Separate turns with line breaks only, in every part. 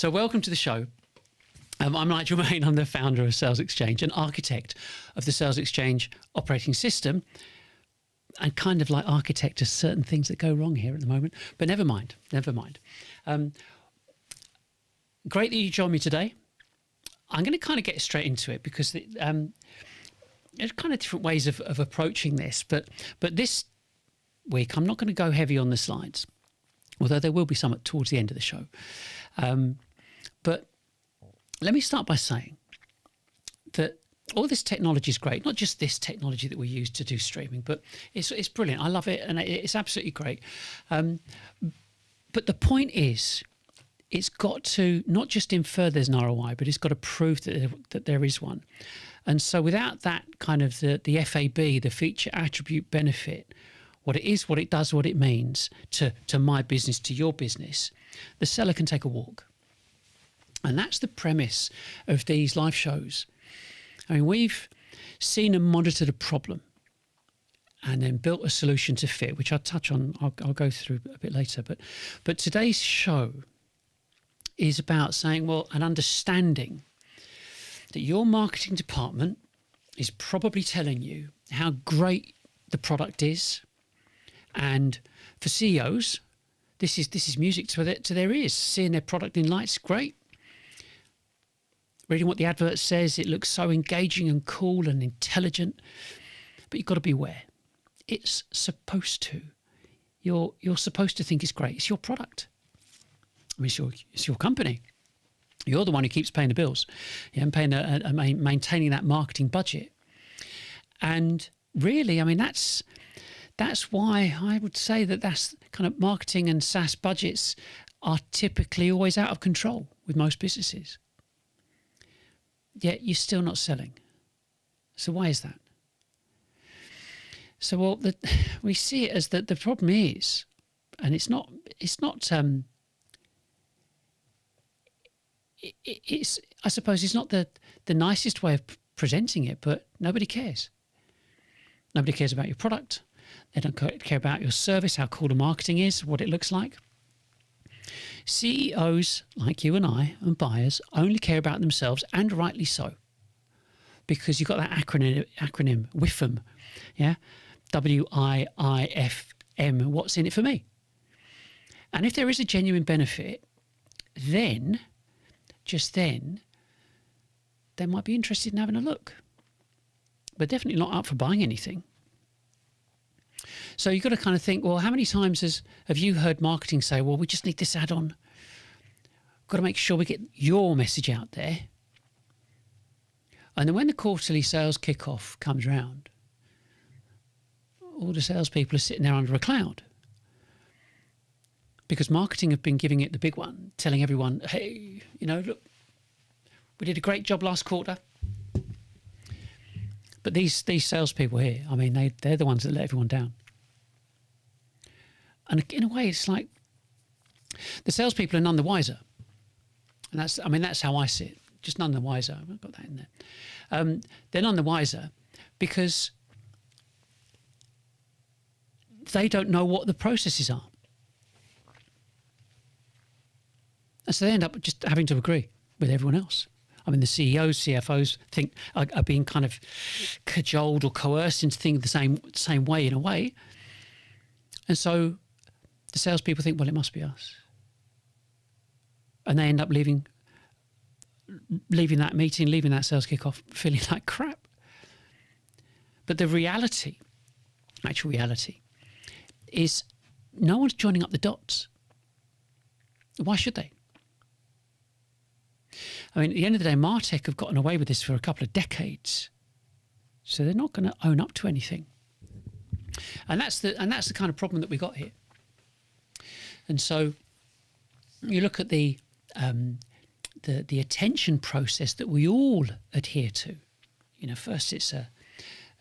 So welcome to the show. I'm Nigel Main. I'm the founder of Sales Exchange and architect of the Sales Exchange operating system, and kind of like architect to certain things that go wrong here at the moment. But never mind, never mind. Great that you joined me today. I'm going to kind of get straight into it because there's kind of different ways of approaching this. But this week, I'm not going to go heavy on the slides, although there will be some towards the end of the show. But let me start by saying that all this technology is great, not just this technology that we use to do streaming, but it's brilliant. I love it, and it's absolutely great. But the point is, it's got to not just infer there's an ROI, but it's got to prove that there is one. And so without that kind of the FAB, the feature attribute benefit, what it is, what it does, what it means to my business, to your business, the seller can take a walk. And that's the premise of these live shows. I mean, we've seen and monitored a problem and then built a solution to fit, which I'll touch on, I'll go through a bit later. But today's show is about saying, well, an understanding that your marketing department is probably telling you how great the product is. And for CEOs, this is music to their ears. Seeing their product in lights, great. Reading what the advert says, it looks so engaging and cool and intelligent. But you've got to be aware. It's supposed to. You're supposed to think it's great. It's your product. I mean, it's your company. You're the one who keeps paying the bills. And maintaining that marketing budget. And really, I mean, that's why I would say that's kind of marketing and SaaS budgets are typically always out of control with most businesses. Yet you're still not selling. So why is that? So well, we see it as that the problem is, and it's I suppose it's not the nicest way of presenting it, but nobody cares. Nobody cares about your product. They don't care about your service, how cool the marketing is, what it looks like. CEOs like you and I and buyers only care about themselves, and rightly so, because you've got that acronym WIFM, yeah, WIIFM. What's in it for me? And if there is a genuine benefit, then they might be interested in having a look, but definitely not up for buying anything. So you've got to kind of think, well, how many times have you heard marketing say, well, we just need this add-on. Got to make sure we get your message out there. And then when the quarterly sales kickoff comes round, all the salespeople are sitting there under a cloud. Because marketing have been giving it the big one, telling everyone, hey, look, we did a great job last quarter. But these salespeople here, I mean, they're the ones that let everyone down. And in a way, it's like the salespeople are none the wiser. And that's how I see it. Just none the wiser. I've got that in there. They're none the wiser because they don't know what the processes are. And so they end up just having to agree with everyone else. I mean, the CEOs, CFOs are being kind of cajoled or coerced into thinking the same way in a way. And so the salespeople think, well, it must be us. And they end up leaving that meeting, leaving that sales kickoff, feeling like crap. But the actual reality, is no one's joining up the dots. Why should they? I mean, at the end of the day, MarTech have gotten away with this for a couple of decades. So they're not going to own up to anything. And that's the kind of problem that we got here. And so you look at the attention process that we all adhere to. First it's a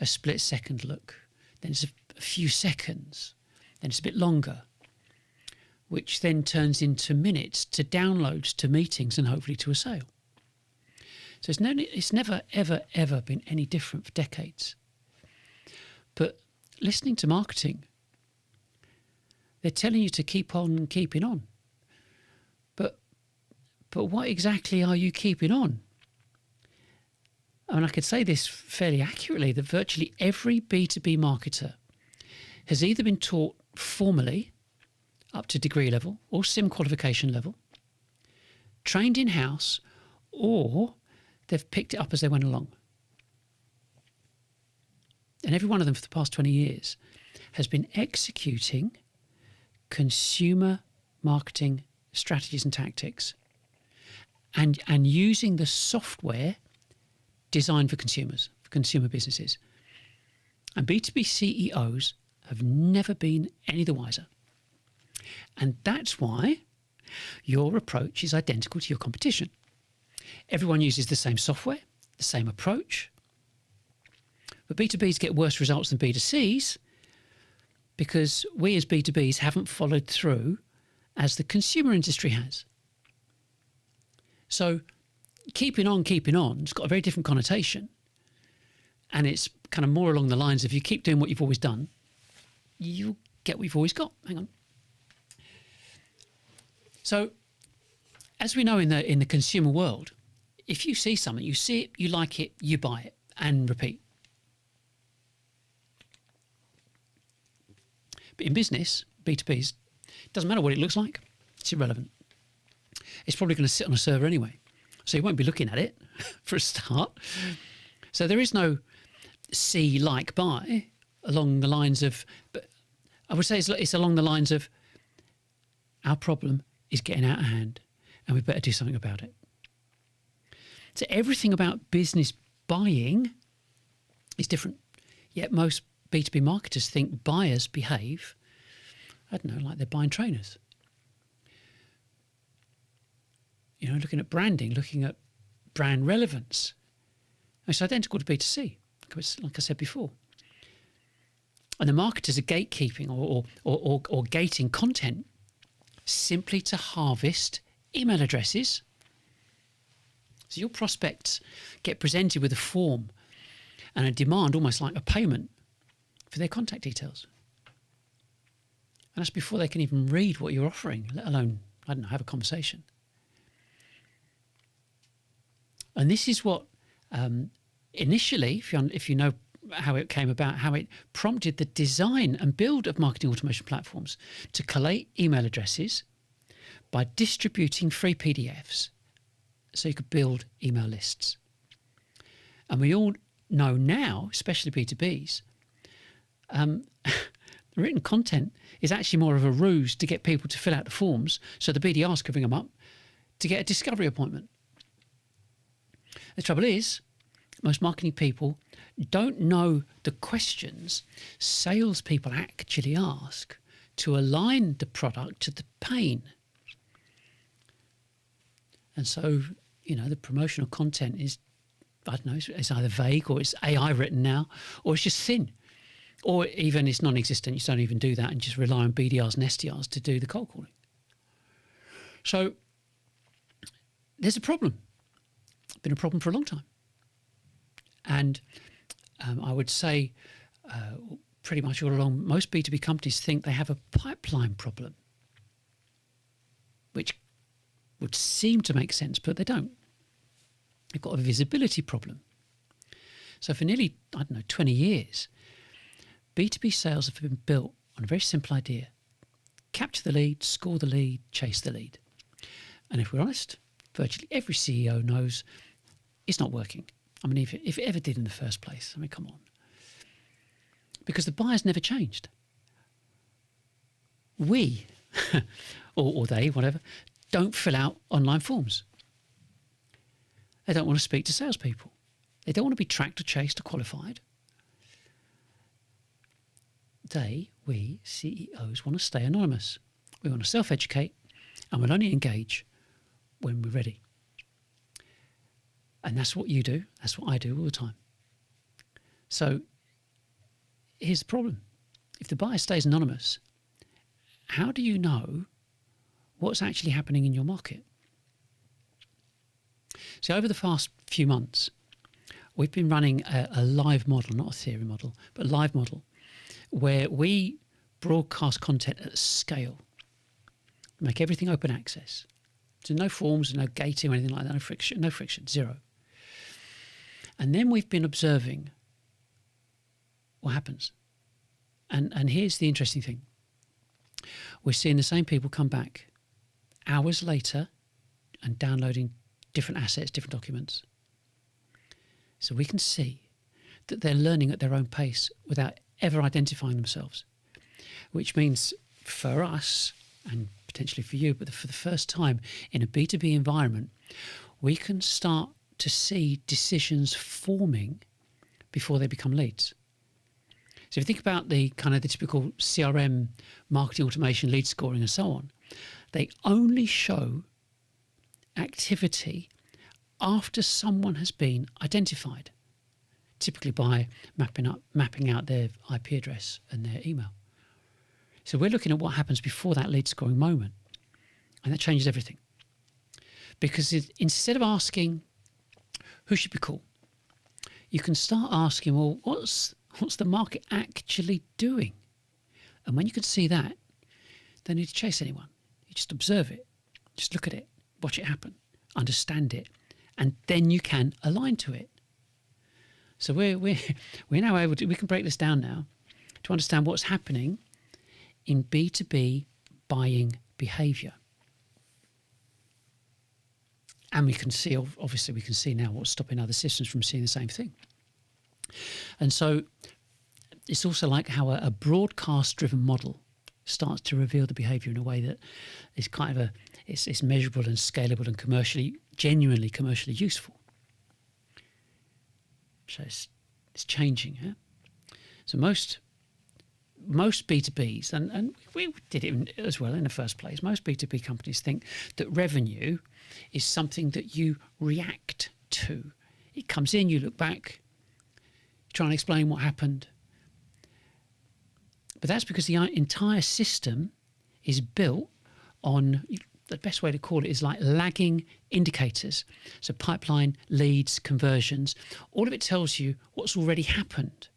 split second look, then it's a few seconds, then it's a bit longer, which then turns into minutes, to downloads, to meetings, and hopefully to a sale. So it's never, ever, ever been any different for decades. But listening to marketing, they're telling you to keep on keeping on. But But what exactly are you keeping on? I mean, I could say this fairly accurately, that virtually every B2B marketer has either been taught formally up to degree level or sim qualification level, trained in-house, or they've picked it up as they went along. And every one of them for the past 20 years has been executing consumer marketing strategies and tactics and using the software designed for consumers, for consumer businesses. And B2B CEOs have never been any the wiser. And that's why your approach is identical to your competition. Everyone uses the same software, the same approach. But B2Bs get worse results than B2Cs because we as B2Bs haven't followed through as the consumer industry has. So keeping on, it's got a very different connotation. And it's kind of more along the lines of, you keep doing what you've always done, you'll get what you've always got. Hang on. So as we know in the consumer world, if you see something, you see it, you like it, you buy it and repeat. But in business, B2Bs, it doesn't matter what it looks like, it's irrelevant. It's probably going to sit on a server anyway. So you won't be looking at it for a start. So there is no see, like, buy along the lines of, but I would say it's along the lines of, our problem is getting out of hand and we better do something about it. So everything about business buying is different. Yet most B2B marketers think buyers behave, I don't know, like they're buying trainers. You know, looking at branding, looking at brand relevance. It's identical to B2C, like I said before. And the marketers are gatekeeping or gating content simply to harvest email addresses. So your prospects get presented with a form and a demand, almost like a payment, for their contact details. And that's before they can even read what you're offering, let alone, I don't know, have a conversation. And this is what initially, if you know how it came about, how it prompted the design and build of marketing automation platforms to collate email addresses by distributing free PDFs so you could build email lists. And we all know now, especially B2Bs, the written content is actually more of a ruse to get people to fill out the forms so the BDRs can bring them up to get a discovery appointment. The trouble is, most marketing people don't know the questions salespeople actually ask to align the product to the pain. And so, you know, the promotional content is, I don't know, it's either vague or it's AI written now, or it's just thin. Or even it's non-existent, you don't even do that and just rely on BDRs and SDRs to do the cold calling. So there's a problem. It's been a problem for a long time. And I would say pretty much all along, most B2B companies think they have a pipeline problem, which would seem to make sense, but they don't. They've got a visibility problem. So for nearly, 20 years, B2B sales have been built on a very simple idea. Capture the lead, score the lead, chase the lead. And if we're honest, virtually every CEO knows it's not working. I mean, if it ever did in the first place, I mean, come on. Because the buyer's never changed. We, or they, whatever, don't fill out online forms. They don't want to speak to salespeople. They don't want to be tracked or chased or qualified. We CEOs want to stay anonymous. We want to self-educate and we'll only engage when we're ready. And that's what you do. That's what I do all the time. So here's the problem. If the buyer stays anonymous, how do you know what's actually happening in your market? So over the past few months, we've been running a live model, not a theory model, but a live model, where we broadcast content at scale, make everything open access So no forms, no gating or anything like that, no friction, zero. And then we've been observing what happens. And here's the interesting thing. We're seeing the same people come back hours later and downloading different assets, different documents. So we can see that they're learning at their own pace without ever identifying themselves, which means for us, and potentially for you, but for the first time in a B2B environment, we can start to see decisions forming before they become leads. So if you think about the kind of the typical CRM, marketing automation, lead scoring and so on, they only show activity after someone has been identified, typically by mapping out their IP address and their email. So we're looking at what happens before that lead scoring moment, and that changes everything. Because instead of asking who should be cool, you can start asking, well, what's the market actually doing? And when you can see that, don't need to chase anyone. You just observe it, just look at it, watch it happen, understand it, and then you can align to it. So we're now able to, we can break this down now to understand what's happening in B2B buying behaviour. And we can see, obviously we can see now what's stopping other systems from seeing the same thing. And so it's also like how a broadcast-driven model starts to reveal the behaviour in a way that is kind of it's measurable and scalable and genuinely commercially useful. So it's changing. Yeah? So most B2Bs, and we did it as well in the first place, most B2B companies think that revenue is something that you react to. It comes in, you look back, try and explain what happened. But that's because the entire system is built on, the best way to call it is like lagging indicators. So pipeline, leads, conversions, all of it tells you what's already happened,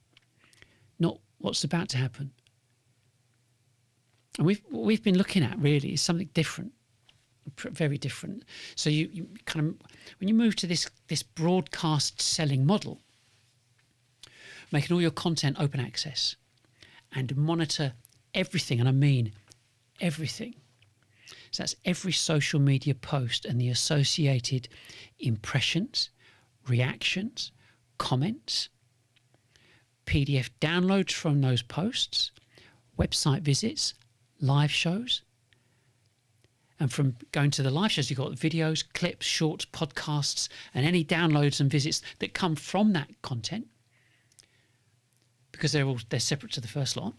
not what's about to happen. And what we've been looking at really is something different, very different. So you kind of, when you move to this broadcast selling model, making all your content open access and monitor everything, and I mean everything. So that's every social media post and the associated impressions, reactions, comments, PDF downloads from those posts, website visits, live shows. And from going to the live shows, you've got videos, clips, shorts, podcasts, and any downloads and visits that come from that content, because they're separate to the first lot.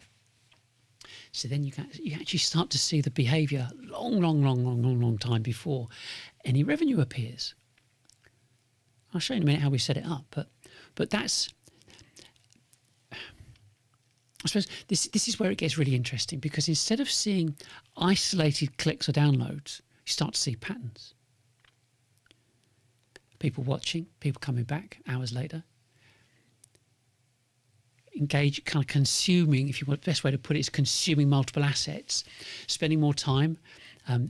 So then you actually start to see the behaviour long time before any revenue appears. I'll show you in a minute how we set it up, but that's, I suppose this is where it gets really interesting, because instead of seeing isolated clicks or downloads, you start to see patterns. People watching, people coming back hours later. Engage, kind of consuming, if you want, the best way to put it is consuming multiple assets, spending more time,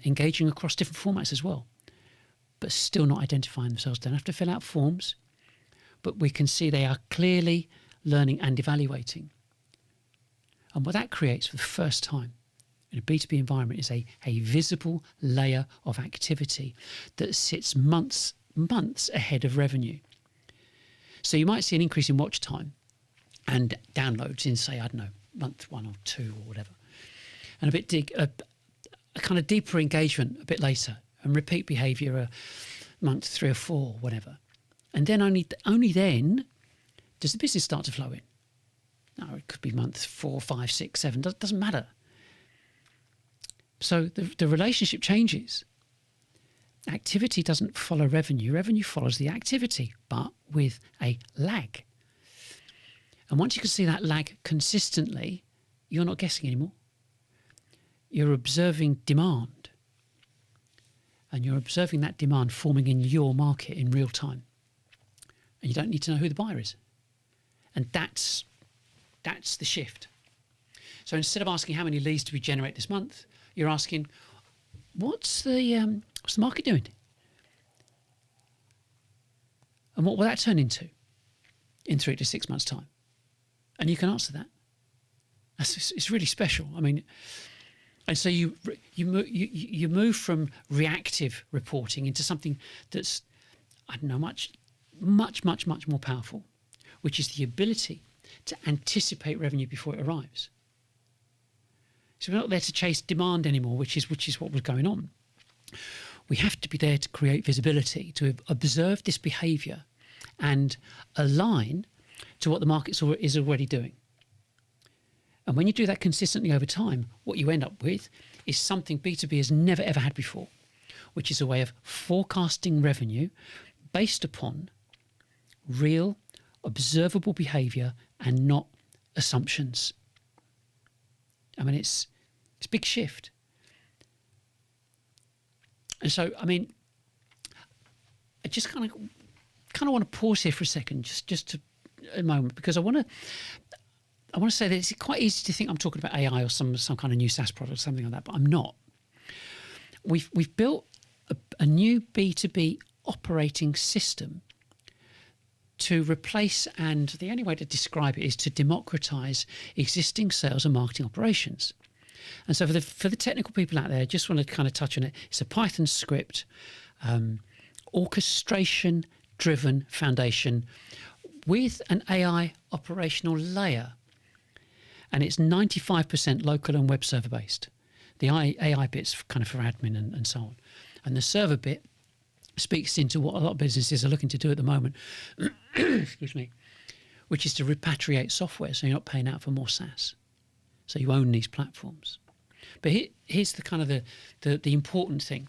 engaging across different formats as well, but still not identifying themselves. Don't have to fill out forms, but we can see they are clearly learning and evaluating. And what that creates for the first time in a B2B environment is a visible layer of activity that sits months ahead of revenue. So you might see an increase in watch time and downloads in, say, I don't know, month 1 or 2 or whatever, and a kind of deeper engagement a bit later, and repeat behaviour a month 3 or 4, whatever. And then only then does the business start to flow in. Now, it could be month 4, 5, 6, 7, doesn't matter. So the relationship changes. Activity doesn't follow revenue. Revenue follows the activity, but with a lag. And once you can see that lag consistently, you're not guessing anymore. You're observing demand. And you're observing that demand forming in your market in real time. And you don't need to know who the buyer is. And that's the shift. So instead of asking how many leads do we generate this month, you're asking, what's the What's the market doing? And what will that turn into in 3 to 6 months' time? And you can answer that. It's really special. I mean, and so you move from reactive reporting into something that's, I don't know, much more powerful, which is the ability to anticipate revenue before it arrives. So we're not there to chase demand anymore, which is what was going on. We have to be there to create visibility, to observe this behaviour and align to what the market is already doing. And when you do that consistently over time, what you end up with is something B2B has never ever had before, which is a way of forecasting revenue based upon real, observable behaviour and not assumptions. I mean, it's a big shift. And so, I mean, I just kind of want to pause here for a second, just to a moment, because I want to say that it's quite easy to think I'm talking about AI or some kind of new SaaS product or something like that, but I'm not. We've built a new B2B operating system to replace, and the only way to describe it is to democratize existing sales and marketing operations. And so for the technical people out there, I just want to kind of touch on it. It's a Python script, orchestration-driven foundation with an AI operational layer. And it's 95% local and web server based. The AI bit's kind of for admin and so on. And the server bit speaks into what a lot of businesses are looking to do at the moment, excuse me, which is to repatriate software so you're not paying out for more SaaS. So you own these platforms. But here's the kind of the important thing.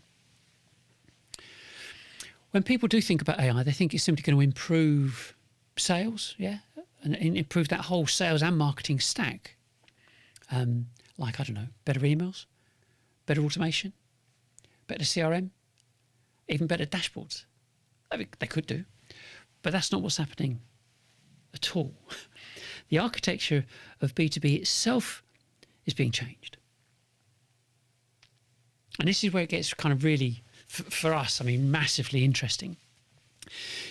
When people do think about AI, they think it's simply going to improve sales, yeah, and improve that whole sales and marketing stack. Like, I don't know, better emails, better automation, better CRM, even better dashboards. I mean, they could do, but that's not what's happening at all. The architecture of B2B itself is being changed. And this is where it gets kind of really, for us, I mean, massively interesting.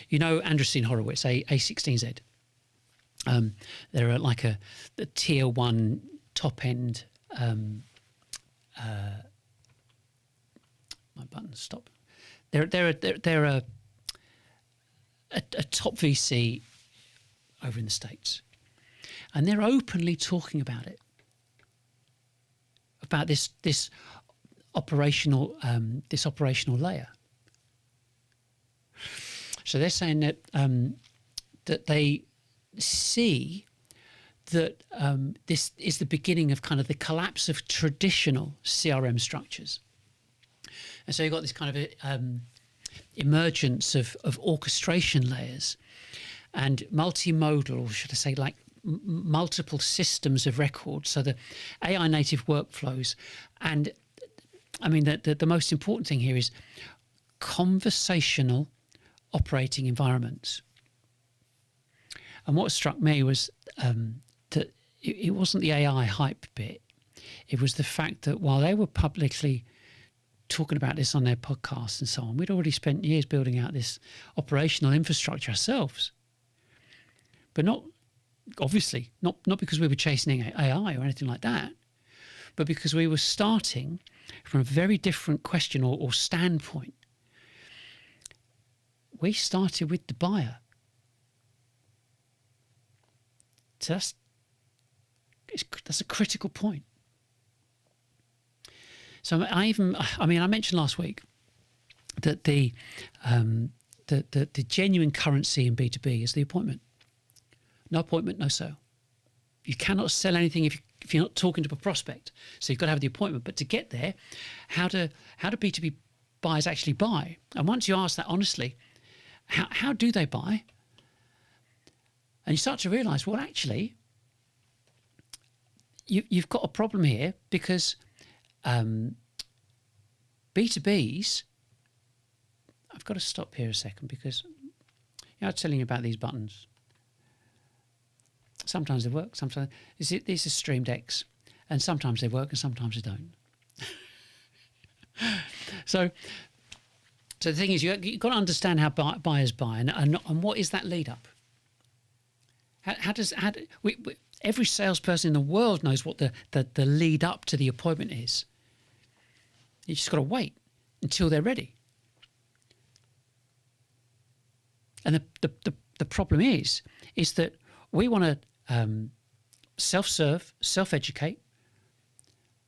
You know Andreessen Horowitz, A16Z. They're like a tier one top end. My button stopped. They're a top VC over in the States, and they're openly talking about it, about this operational layer. So they're saying that that they see that this is the beginning of kind of the collapse of traditional CRM structures. And so you've got this kind of emergence of orchestration layers and multimodal, or should I say like multiple systems of record, so the AI native workflows. And I mean, the most important thing here is conversational operating environments. And what struck me was that it wasn't the AI hype bit. It was the fact that while they were publicly talking about this on their podcasts and so on, we'd already spent years building out this operational infrastructure ourselves. But not, obviously, not because we were chasing AI or anything like that, but because we were starting from a very different question or standpoint. We started with the buyer. So that's a critical point. So I mentioned last week that the genuine currency in B2B is the appointment. No appointment, no sale. You cannot sell anything if you're not talking to a prospect. So you've got to have the appointment. But to get there, how do B2B buyers actually buy? And once you ask that honestly, how do they buy? And you start to realise, well, actually, you've got a problem here because B2Bs, I've got to stop here a second because I was telling you about these buttons. Sometimes they work, sometimes these are Stream Decks, and sometimes they work and sometimes they don't. So So the thing is, you've got to understand how buyers buy, and what is that lead up? Every salesperson in the world knows what the lead up to the appointment is. You just got to wait until they're ready. And the problem is that we want to self-serve, self-educate,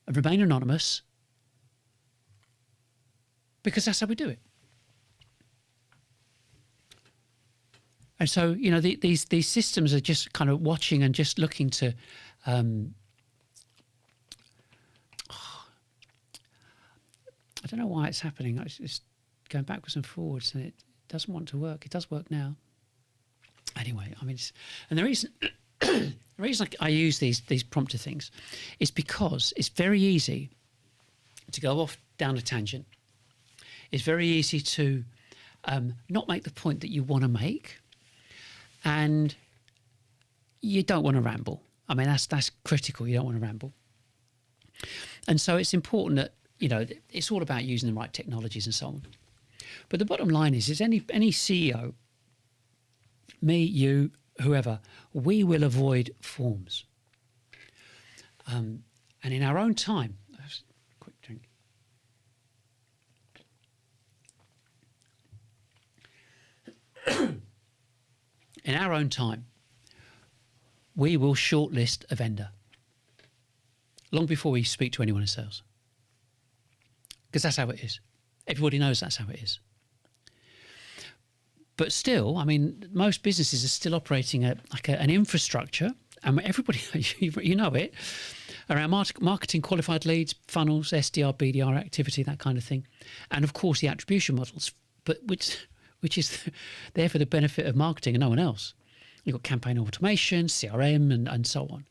and remain anonymous, because that's how we do it. And so, you know, these systems are just kind of watching and just looking to I don't know why it's happening. It's just going backwards and forwards, and it doesn't want to work. It does work now. Anyway, I mean, and the reason the reason I use these prompter things is because it's very easy to go off down a tangent. It's very easy to not make the point that you want to make, and you don't want to ramble. I mean, that's critical. You don't want to ramble. And so it's important that, you know, it's all about using the right technologies and so on. But the bottom line is any CEO, me, you, whoever, we will avoid forms. And in our own time, quick drink. In our own time, we will shortlist a vendor long before we speak to anyone in sales. Because that's how it is. Everybody knows that's how it is. But still, I mean, most businesses are still operating an infrastructure, and everybody, you know it, around marketing qualified leads, funnels, SDR, BDR activity, that kind of thing. And of course, the attribution models, but which is there for the benefit of marketing and no one else. You've got campaign automation, CRM, and so on.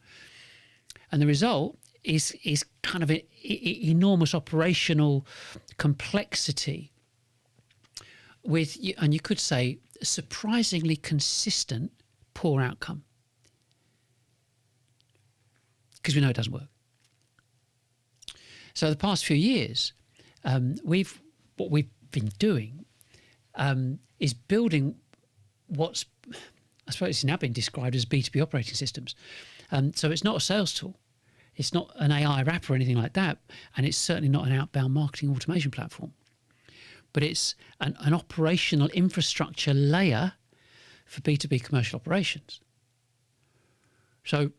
And the result is kind of an enormous operational complexity with, and you could say, surprisingly consistent poor outcome. Because we know it doesn't work. So the past few years, what we've been doing is building what's, I suppose it's now been described as B2B operating systems. So it's not a sales tool. It's not an AI wrapper or anything like that. And it's certainly not an outbound marketing automation platform. But it's an operational infrastructure layer for B2B commercial operations. So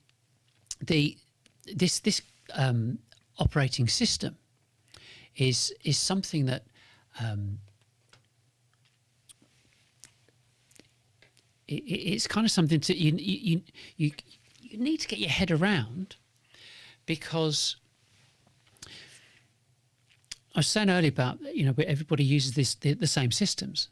this operating system is something that it's kind of something to you need to get your head around, because I was saying earlier about, you know, everybody uses the same systems.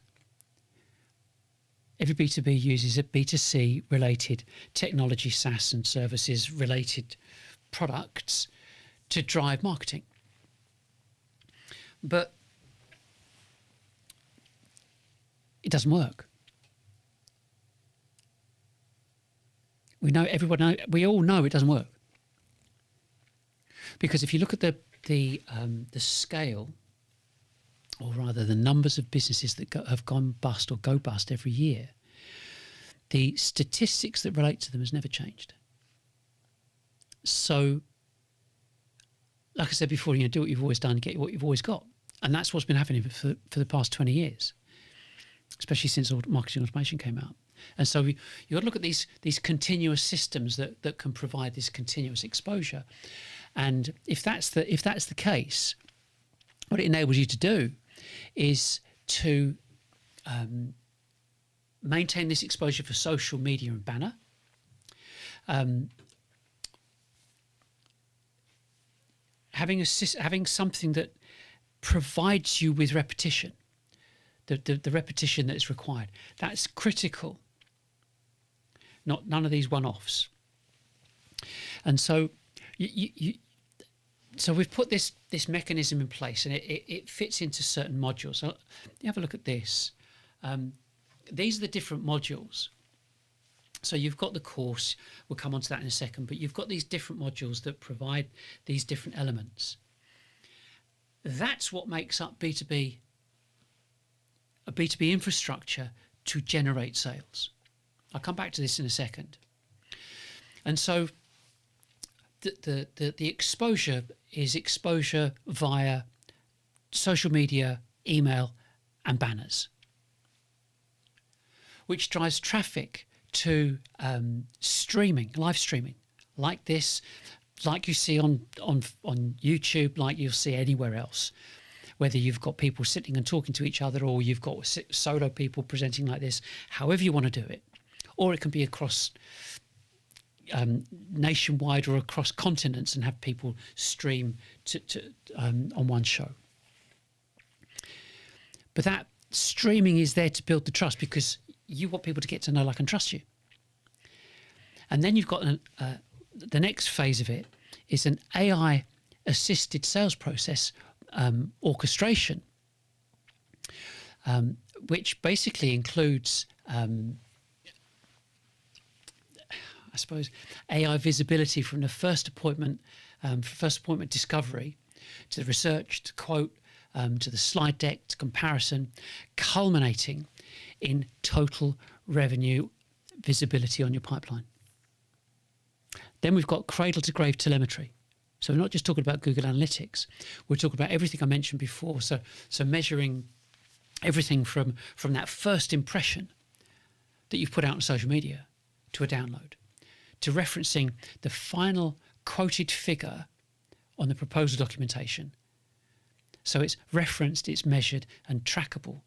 Every B2B uses a B2C related technology, SaaS and services related products to drive marketing. But it doesn't work. We all know it doesn't work. Because if you look at the scale, or rather the numbers of businesses that have gone bust or go bust every year, the statistics that relate to them has never changed. So, like I said before, you know, do what you've always done, get what you've always got. And that's what's been happening for the past 20 years, especially since marketing automation came out. And so you've got to look at these continuous systems that can provide this continuous exposure. And if that's the case, what it enables you to do is to maintain this exposure for social media and banner, having something that provides you with repetition, the repetition that is required. That's critical. None of these one-offs. And so so we've put this mechanism in place, and it fits into certain modules. So you have a look at this. These are the different modules. So you've got the course, we'll come on to that in a second, but you've got these different modules that provide these different elements. That's what makes up B2B a B2B infrastructure to generate sales. I'll come back to this in a second. And so the exposure is exposure via social media, email, and banners, which drives traffic to streaming, live streaming, like this, like you see on YouTube, like you'll see anywhere else, whether you've got people sitting and talking to each other or you've got solo people presenting like this, however you want to do it. Or it can be across nationwide or across continents and have people stream on one show. But that streaming is there to build the trust because you want people to get to know, like, and trust you. And then you've got the next phase of it is an AI-assisted sales process orchestration, which basically includes, I suppose, AI visibility from the first appointment discovery to the research, to quote, to the slide deck, to comparison, culminating in total revenue visibility on your pipeline. Then we've got Cradle-to-Grave telemetry. So we're not just talking about Google Analytics. We're talking about everything I mentioned before. So measuring everything from that first impression that you've put out on social media to a download, to referencing the final quoted figure on the proposal documentation. So it's referenced, it's measured and trackable,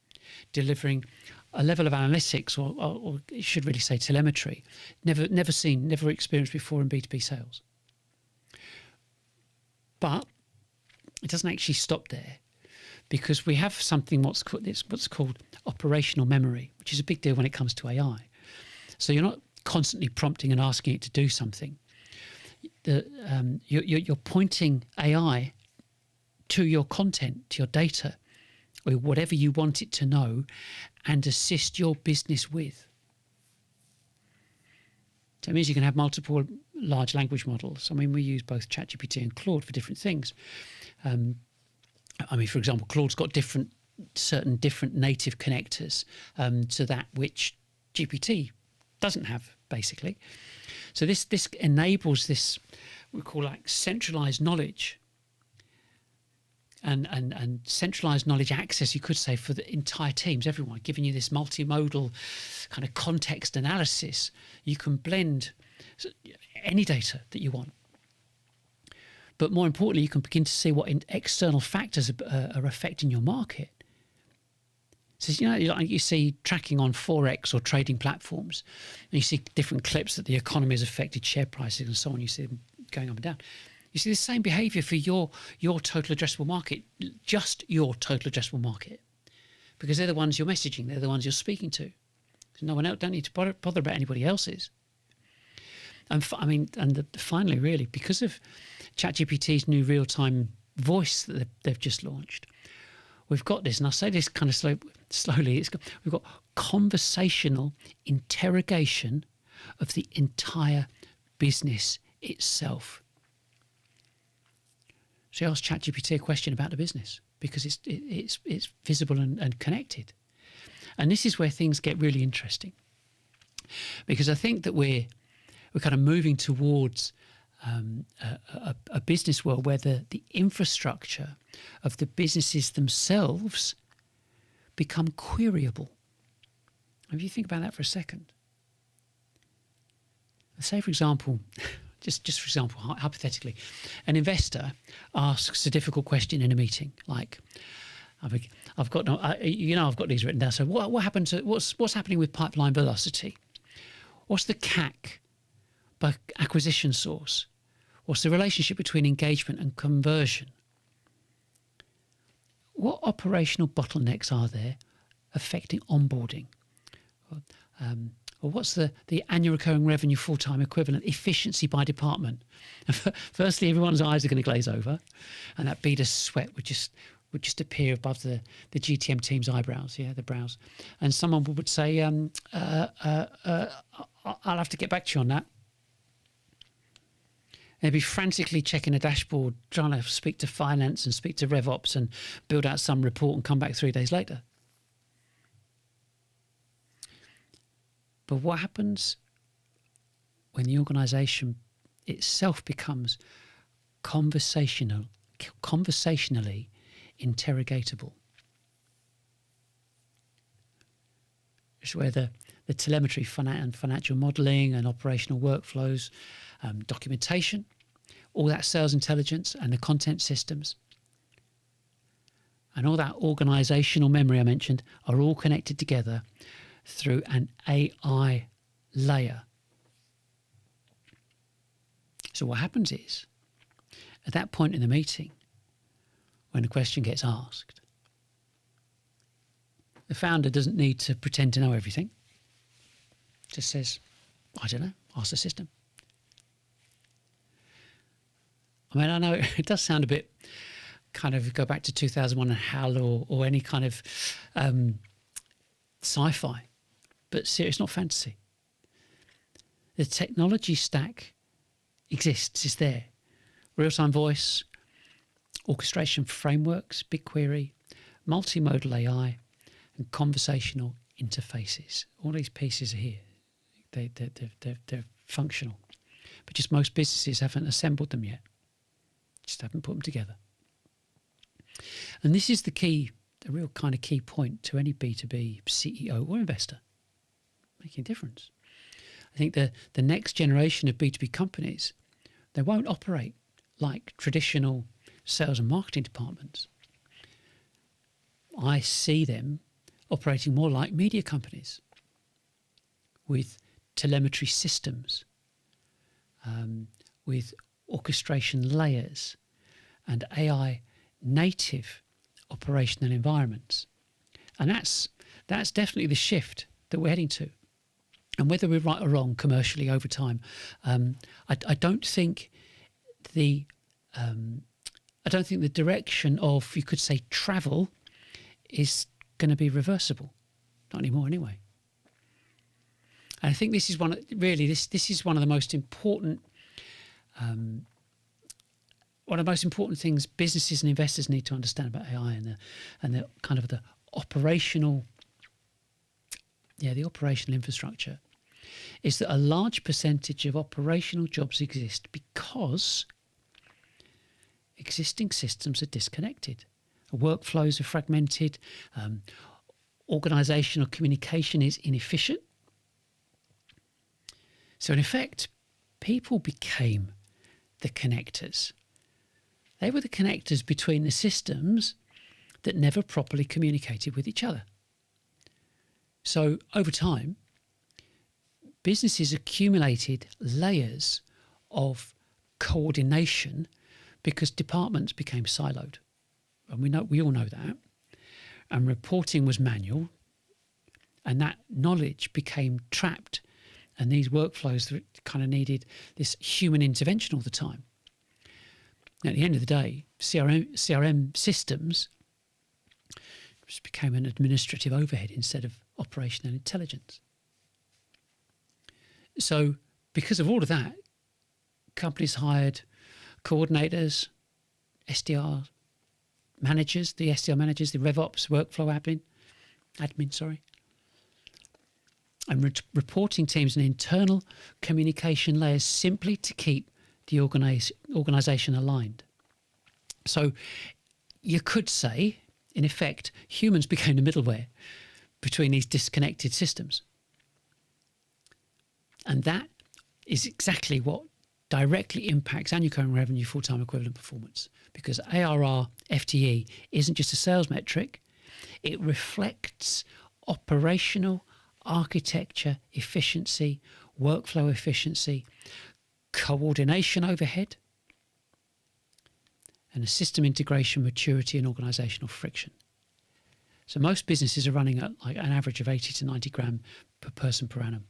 delivering a level of analytics, or you should really say telemetry, never seen, never experienced before in B2B sales. But it doesn't actually stop there, because we have something what's called operational memory, which is a big deal when it comes to AI. So you're not constantly prompting and asking it to do something. You're pointing AI to your content, to your data, or whatever you want it to know and assist your business with. So it means you can have multiple large language models. I mean, we use both ChatGPT and Claude for different things. I mean, for example, Claude's got certain different native connectors to that which GPT doesn't have, basically. So this enables this, we call, like, centralized knowledge and centralized knowledge access, you could say, for the entire teams, everyone, giving you this multimodal kind of context analysis. You can blend any data that you want. But more importantly, you can begin to see what external factors are affecting your market. So, you see tracking on Forex or trading platforms, and you see different clips that the economy has affected share prices and so on. You see them going up and down. You see the same behaviour for your total addressable market, just your total addressable market, because they're the ones you're messaging, they're the ones you're speaking to. No one else, don't need to bother about anybody else's. And finally, really, because of ChatGPT's new real-time voice that they've just launched, we've got this, and I'll say this kind of slowly, we've got conversational interrogation of the entire business itself. So you ask ChatGPT a question about the business because it's visible and connected. And this is where things get really interesting, because I think that we're kind of moving towards a business world where the infrastructure of the businesses themselves become queryable. If you think about that for a second. Say, for example, just for example, hypothetically, an investor asks a difficult question in a meeting, like, I've got these written down. So what happened to what's happening with pipeline velocity? What's the CAC by acquisition source? What's the relationship between engagement and conversion? What operational bottlenecks are there affecting onboarding? Or what's the annual recurring revenue full-time equivalent efficiency by department? Firstly, everyone's eyes are going to glaze over, and that bead of sweat would just appear above the GTM team's eyebrows, the brows. And someone would say, I'll have to get back to you on that. They'd be frantically checking a dashboard, trying to speak to finance and speak to RevOps and build out some report and come back 3 days later. But what happens when the organisation itself becomes conversationally interrogatable? It's where the telemetry and financial modelling and operational workflows, documentation, all that sales intelligence and the content systems and all that organisational memory I mentioned are all connected together through an AI layer. So what happens is, at that point in the meeting, when a question gets asked, the founder doesn't need to pretend to know everything. Just says, I don't know, ask the system. I mean, I know it does sound a bit kind of go back to 2001 and HAL or any kind of sci-fi, but it's not fantasy. The technology stack exists, is there. Real-time voice, orchestration frameworks, BigQuery, multimodal AI, and conversational interfaces. All these pieces are here. They're functional. But just most businesses haven't assembled them yet. Just haven't put them together. And this is the real kind of key point to any B2B CEO or investor making a difference. I think the next generation of B2B companies, they won't operate like traditional sales and marketing departments. I see them operating more like media companies with telemetry systems, with orchestration layers and AI native operational environments. And that's definitely the shift that we're heading to. And whether we're right or wrong commercially over time, I don't think the direction of, you could say, travel is going to be reversible. Not anymore, anyway. And I think this is this is one of the most important things businesses and investors need to understand about AI and the kind of the operational infrastructure, is that a large percentage of operational jobs exist because existing systems are disconnected. Workflows are fragmented, organisational communication is inefficient. So in effect, people became the connectors. They were the connectors between the systems that never properly communicated with each other. So over time, businesses accumulated layers of coordination because departments became siloed. And we all know that. And reporting was manual, and that knowledge became trapped. And these workflows that kind of needed this human intervention all the time. And at the end of the day, CRM systems just became an administrative overhead instead of operational intelligence. So because of all of that, companies hired coordinators, SDR managers, the RevOps, workflow admin, and reporting teams and internal communication layers simply to keep the organisation aligned. So you could say, in effect, humans became the middleware between these disconnected systems. And that is exactly what directly impacts annual recurring revenue full-time equivalent performance, because ARR FTE isn't just a sales metric, it reflects operational architecture efficiency, workflow efficiency, coordination overhead, and a system integration maturity and organisational friction. So most businesses are running at like an average of 80 to 90 grand per person per annum.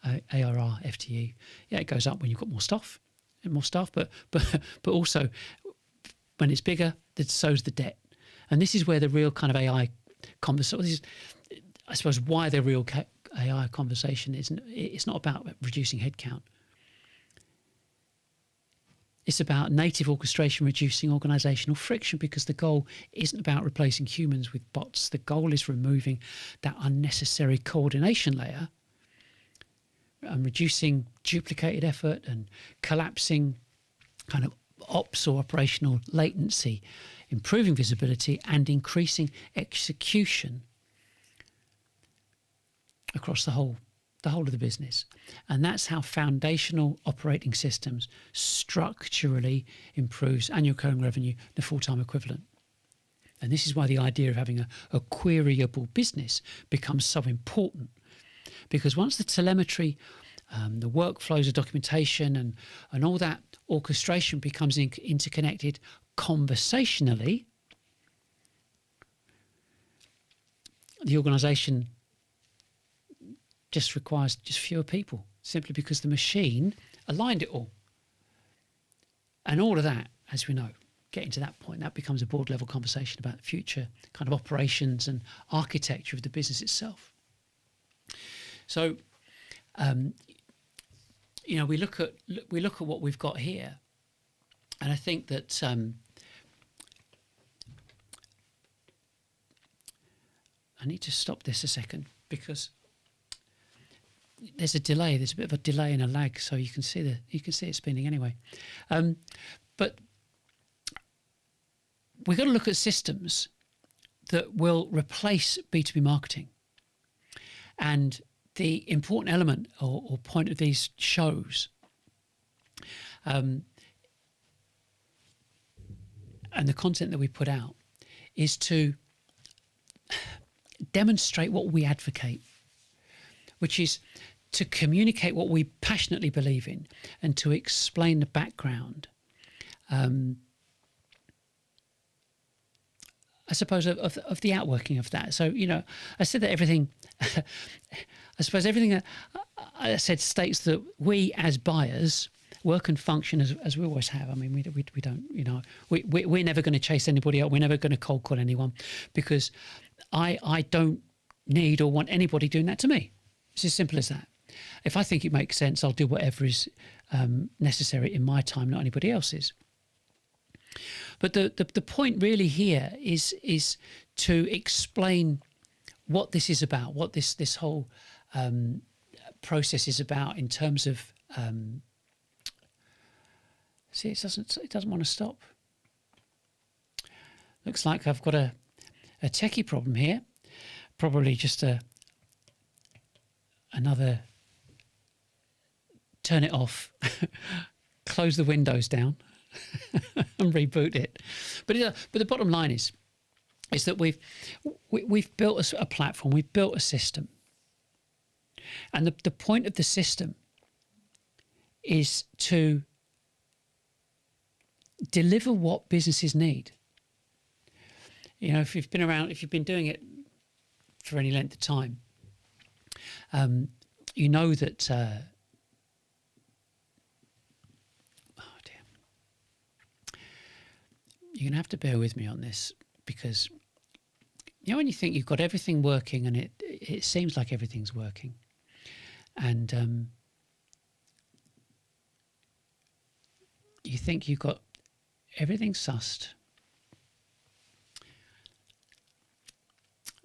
ARR, FTE. Yeah, it goes up when you've got more staff, but also when it's bigger, so's the debt. And this is where the real kind of AI conversation, I suppose why the real AI conversation it's not about reducing headcount. It's about native orchestration, reducing organisational friction, because the goal isn't about replacing humans with bots. The goal is removing that unnecessary coordination layer reducing duplicated effort and collapsing kind of ops or operational latency, improving visibility and increasing execution across the whole of the business. And that's how foundational operating systems structurally improves annual recurring revenue, the full-time equivalent. And this is why the idea of having a queryable business becomes so important, because once the telemetry, the workflows, the documentation and all that orchestration becomes interconnected conversationally, the organisation just requires just fewer people, simply because the machine aligned it all. And all of that, as we know, getting to that point, that becomes a board level conversation about future kind of operations and architecture of the business itself. So, we look at what we've got here, and I think that I need to stop this a second, because there's a delay. There's a bit of a delay and a lag, so you can see it spinning anyway. But we've got to look at systems that will replace B2B marketing. And the important element or point of these shows and the content that we put out is to demonstrate what we advocate, which is to communicate what we passionately believe in and to explain the background, I suppose, of the outworking of that. So, I said that everything, I suppose everything that I said states that we as buyers work and function as we always have. I mean, we don't, we're never going to chase anybody out. We're never going to cold call anyone, because I don't need or want anybody doing that to me. It's as simple as that. If I think it makes sense, I'll do whatever is necessary in my time, not anybody else's. But the point really here is to explain what this is about, what this whole process is about in terms of. See, it doesn't want to stop. Looks like I've got a techie problem here. Probably just another turn it off, close the windows down and reboot it. But the bottom line is that we've built a platform, we've built a system. And the point of the system is to deliver what businesses need. If you've been around, if you've been doing it for any length of time, you know that you're going to have to bear with me on this, because when you think you've got everything working and it seems like everything's working, and you think you've got everything sussed,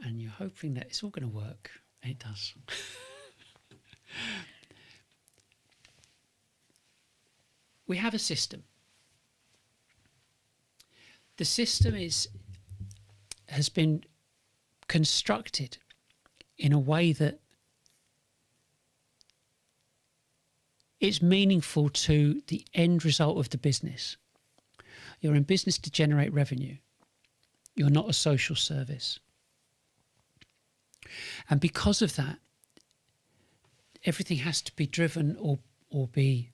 and you're hoping that it's all going to work, and it does. We have a system. The system has been constructed in a way that it's meaningful to the end result of the business. You're in business to generate revenue. You're not a social service. And because of that, everything has to be driven or be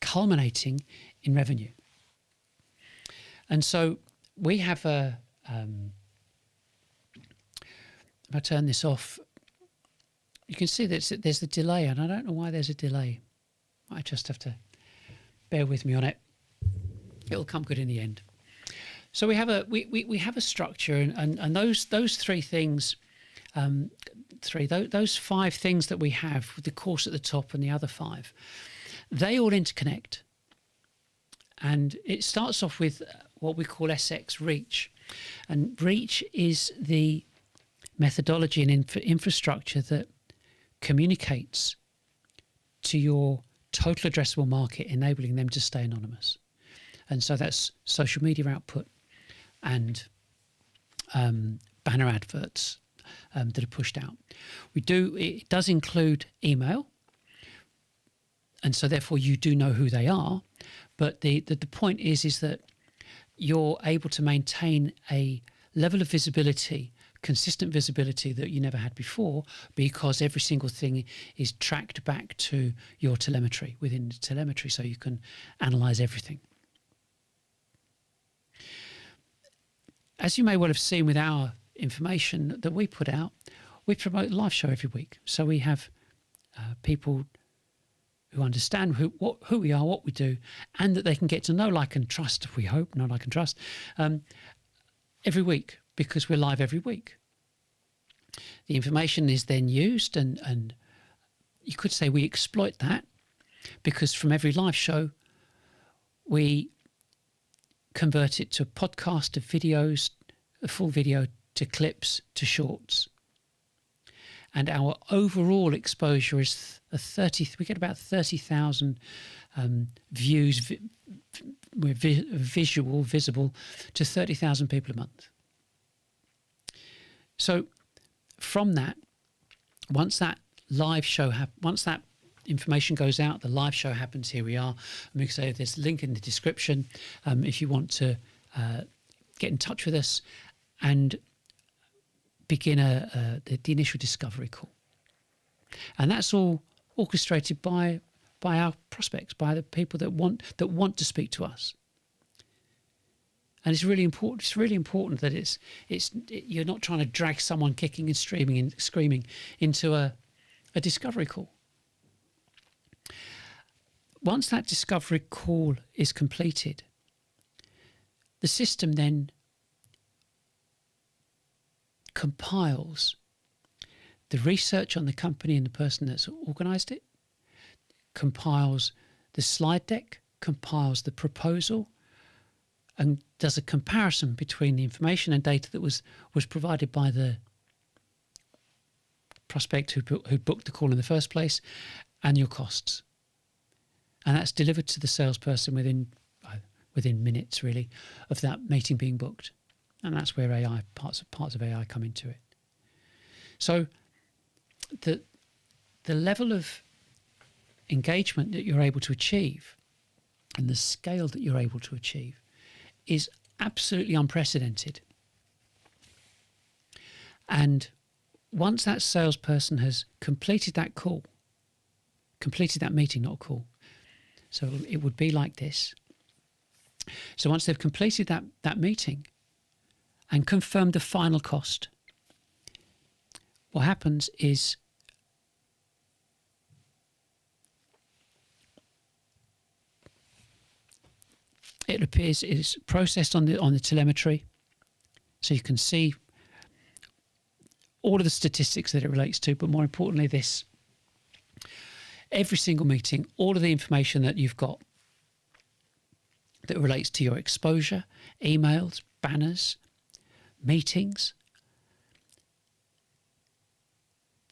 culminating in revenue. And so we have if I turn this off, you can see that there's a delay, and I don't know why there's a delay. I just have to bear with me on it. It'll come good in the end. So we have a structure, and those three things, those 5 things that we have, with the course at the top and the other 5, they all interconnect. And it starts off with what we call SX Reach. And Reach is the methodology and infrastructure that communicates to your total addressable market, enabling them to stay anonymous. And so that's social media output and banner adverts that are pushed out. It does include email, and so therefore you do know who they are. But the point is that you're able to maintain a level of visibility, consistent visibility that you never had before, because every single thing is tracked back to your telemetry within the telemetry, so you can analyze everything. As you may well have seen with our information that we put out, we promote a live show every week. So we have people who understand who we are, what we do, and that they can get to know, like, and trust, we hope, know, like, and trust, every week, because we're live every week. The information is then used, and you could say we exploit that, because from every live show, we convert it to a podcast, to videos, a full video, to clips, to shorts. And our overall exposure is we get about 30,000 views, we're visible to 30,000 people a month. So from that, once that live show, once that information goes out, the live show happens, here we are. And we can say there's a link in the description if you want to get in touch with us and begin the initial discovery call. And that's all orchestrated by our prospects, by the people that want to speak to us. And it's really important. It's really important that you're not trying to drag someone kicking and screaming into a discovery call. Once that discovery call is completed, the system then compiles the research on the company and the person that's organised it, compiles the slide deck, compiles the proposal, and does a comparison between the information and data that was provided by the prospect who booked the call in the first place, and your costs. And that's delivered to the salesperson within minutes, really, of that meeting being booked. And that's where parts of AI come into it. So the level of engagement that you're able to achieve and the scale that you're able to achieve is absolutely unprecedented. And once that salesperson has completed that call, completed that meeting, not a call, so it would be like this. So once they've completed that meeting and confirmed the final cost, what happens is it's processed on the telemetry, so you can see all of the statistics that it relates to, but more importantly every single meeting, all of the information that you've got that relates to your exposure, emails, banners, meetings,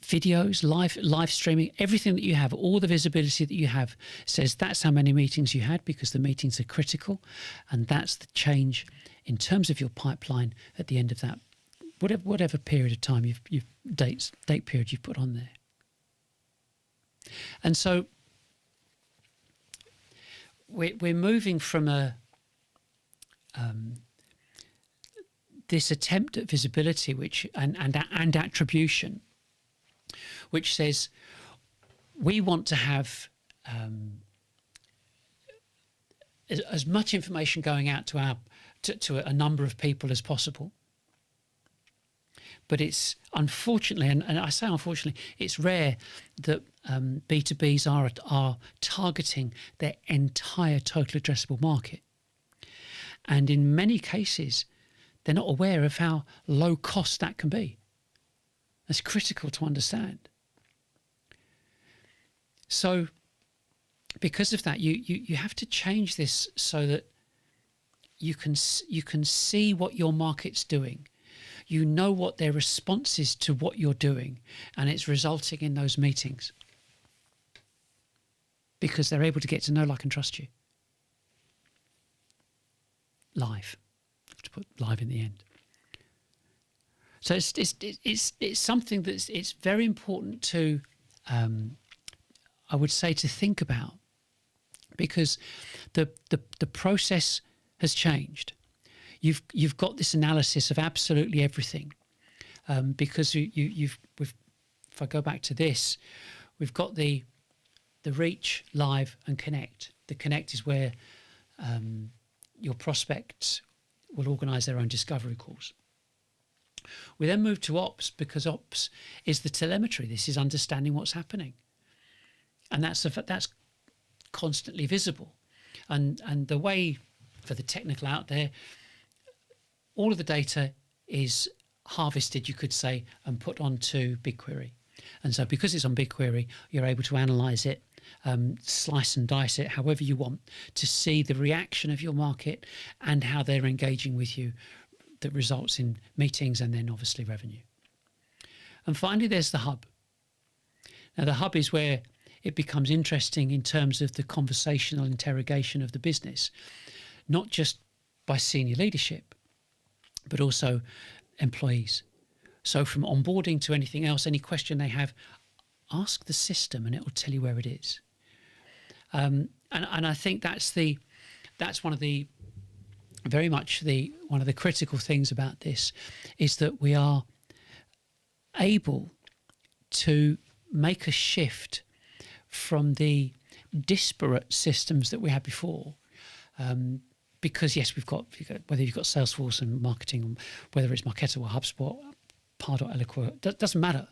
videos, live streaming, everything that you have, all the visibility that you have says that's how many meetings you had, because the meetings are critical, and that's the change in terms of your pipeline at the end of that, whatever period of time date period you've put on there. And so we're moving from this attempt at visibility, and attribution, which says we want to have as much information going out to a number of people as possible. But it's unfortunately, and I say unfortunately, it's rare that B2Bs are targeting their entire total addressable market. And in many cases, they're not aware of how low cost that can be. That's critical to understand. So because of that, you have to change this so that you can see what your market's doing. you know what their response is to what you're doing, and it's resulting in those meetings because they're able to get to know, like, and trust you. Live. I have to put live in the end. So it's something it's very important to, I would say, to think about, because the process has changed. You've got this analysis of absolutely everything, because if I go back to this, we've got the reach, live, and connect. The connect is where your prospects will organise their own discovery calls. We then move to ops, because ops is the telemetry. This is understanding what's happening, and that's constantly visible. And the way, for the technical out there, all of the data is harvested, you could say, and put onto BigQuery. And so because it's on BigQuery, you're able to analyse it, slice and dice it however you want, to see the reaction of your market and how they're engaging with you. That results in meetings and then obviously revenue. And finally, there's the hub. Now, the hub is where it becomes interesting in terms of the conversational interrogation of the business, not just by senior leadership, but also employees. So from onboarding to anything else, any question they have, ask the system and it will tell you where it is. And I think that's one of the very much one of the critical things about this, is that we are able to make a shift from the disparate systems that we had before, because yes, we've got whether you've got Salesforce and marketing, whether it's Marketo or HubSpot, Pardot, Eloqua, doesn't matter.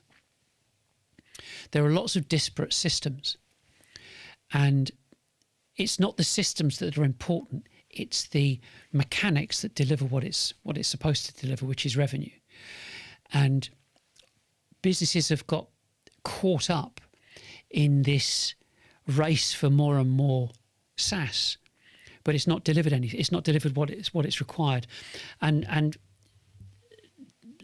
There are lots of disparate systems, and it's not the systems that are important. It's the mechanics that deliver what it's supposed to deliver, which is revenue. And businesses have got caught up in this race for more and more SaaS, but it's not delivered anything. It's not delivered what it's required. And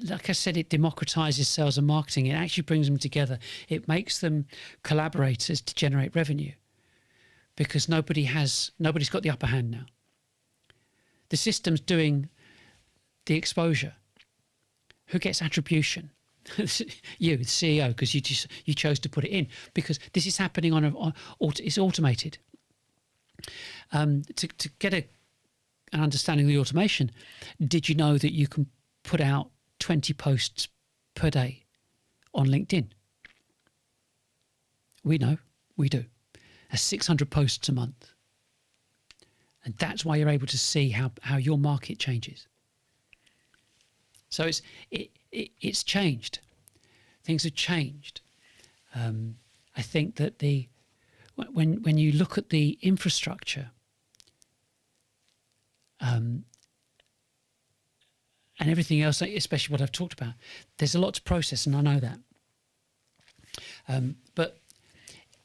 like I said, it democratizes sales and marketing. It actually brings them together. It makes them collaborators to generate revenue, because nobody's got the upper hand now. The system's doing the exposure. Who gets attribution? You, the CEO, because you chose to put it in, because this is happening it's automated. To get an understanding of the automation, did you know that you can put out 20 posts per day on LinkedIn? We know, we do. That's 600 posts a month. And that's why you're able to see how your market changes. So it's changed. Things have changed. I think that when you look at the infrastructure, and everything else, especially what I've talked about, there's a lot to process, and I know that. But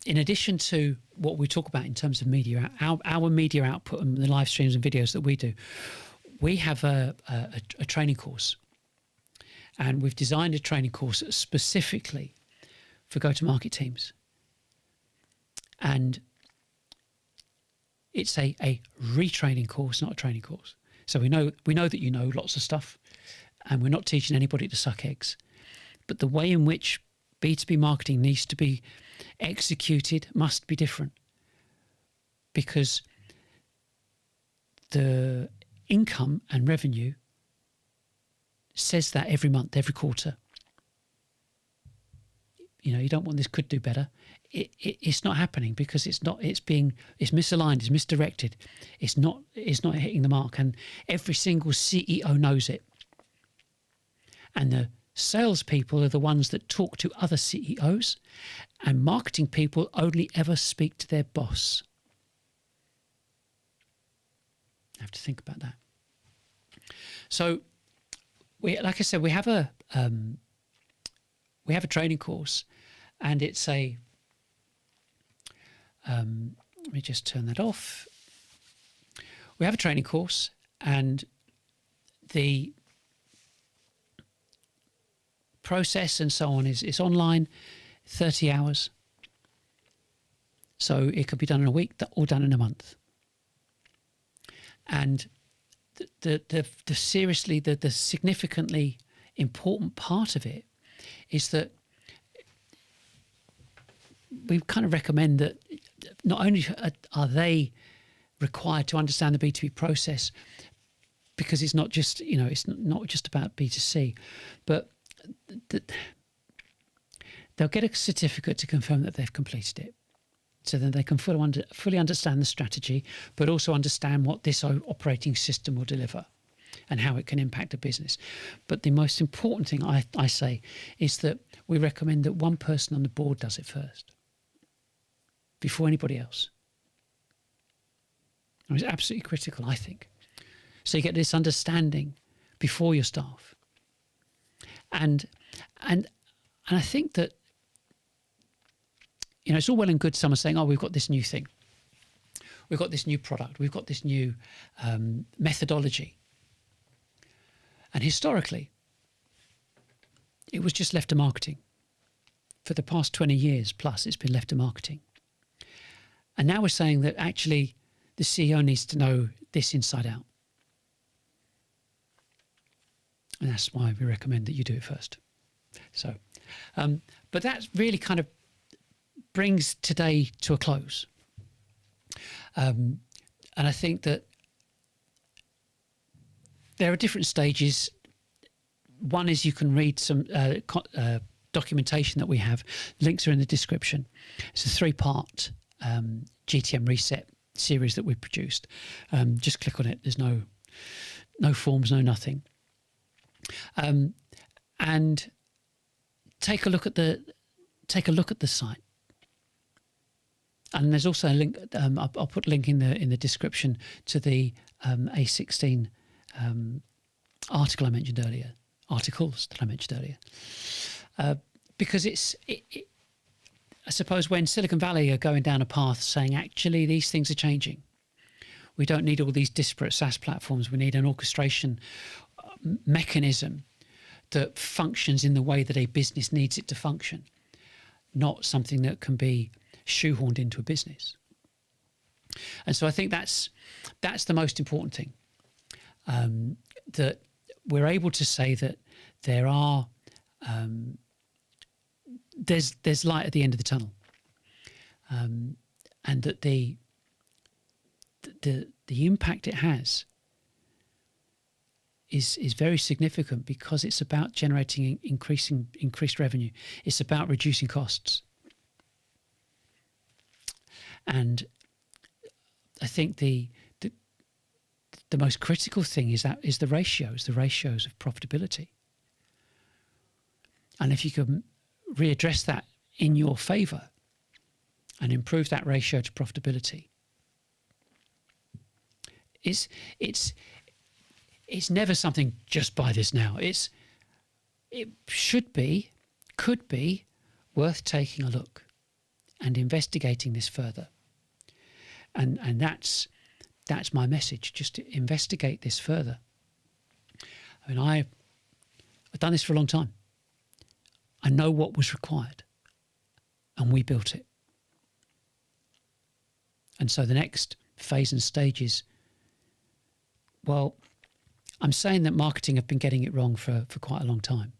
in addition to what we talk about in terms of media, our media output and the live streams and videos that we do, we have a training course. And we've designed a training course specifically for go-to-market teams. And it's a retraining course, not a training course. So we know that you know lots of stuff, and we're not teaching anybody to suck eggs. But the way in which B2B marketing needs to be executed must be different, because the income and revenue says that every month, every quarter. You know, you don't want this could do better. It's not happening because it's misaligned, it's misdirected, it's not hitting the mark, and every single CEO knows it. And the salespeople are the ones that talk to other CEOs, and marketing people only ever speak to their boss. I have to think about that. So, like I said, we have a training course, and it's a. Let me just turn that off. We have a training course, and the process and so on is online, 30 hours. So it could be done in a week or done in a month. And the significantly important part of it is that we kind of recommend that not only are they required to understand the B2B process, because it's not just, it's not just about B2C, but they'll get a certificate to confirm that they've completed it. So then they can fully understand the strategy, but also understand what this operating system will deliver and how it can impact a business. But the most important thing I say is that we recommend that one person on the board does it first, before anybody else. It's absolutely critical, I think. So you get this understanding before your staff. And I think that, it's all well and good someone saying, oh, we've got this new thing. We've got this new product. We've got this new methodology. And historically, it was just left to marketing. For the past 20 years plus, it's been left to marketing. And now we're saying that actually the CEO needs to know this inside out. And that's why we recommend that you do it first. So, but that really kind of brings today to a close. And I think that there are different stages. One is you can read some documentation that we have. Links are in the description. It's a 3-part GTM reset series that we've produced. Just click on it. There's no forms, no nothing. And take a look at the site. And there's also a link. I'll put a link in the description to the A16 articles that I mentioned earlier. Because I suppose when Silicon Valley are going down a path saying actually these things are changing, we don't need all these disparate SaaS platforms. We need an orchestration mechanism that functions in the way that a business needs it to function, not something that can be shoehorned into a business. And so I think that's the most important thing, that we're able to say that there's light at the end of the tunnel, and that the impact it has is very significant, because it's about generating increased revenue. It's about reducing costs. And I think the most critical thing is the ratios of profitability. And if you can readdress that in your favour and improve that ratio to profitability, it's never something just buy this now. It could be worth taking a look and investigating this further. And that's my message, just to investigate this further. I mean, I've done this for a long time. I know what was required, and we built it. And so the next phase and stage is, well, I'm saying that marketing have been getting it wrong for quite a long time.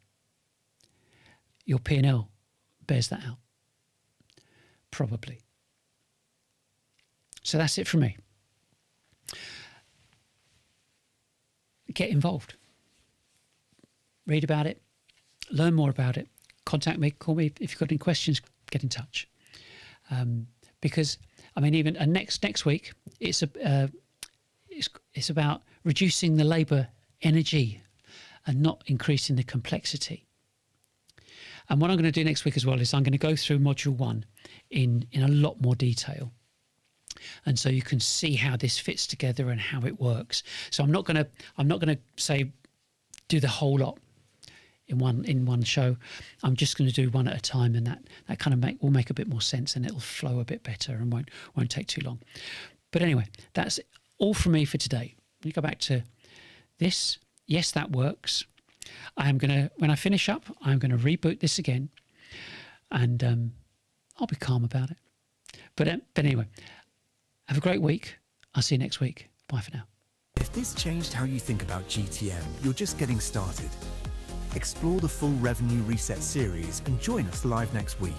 Your P&L bears that out. Probably. So that's it from me. Get involved. Read about it. Learn more about it. Contact me. Call me if you've got any questions. Get in touch. Because I mean, even next week, it's about reducing the labour energy and not increasing the complexity. And what I'm going to do next week as well is I'm going to go through module 1 in a lot more detail. And so you can see how this fits together and how it works. So I'm not going to say do the whole lot in one show. I'm just going to do one at a time, and that kind of will make a bit more sense, and it'll flow a bit better and won't take too long. But anyway, that's all from me for today. We go back to this. Yes, that works. When I finish up, I'm going to reboot this again, and I'll be calm about it. But anyway, have a great week. I'll see you next week. Bye for now.
If this changed how you think about GTM, you're just getting started. Explore the full Revenue Reset series and join us live next week.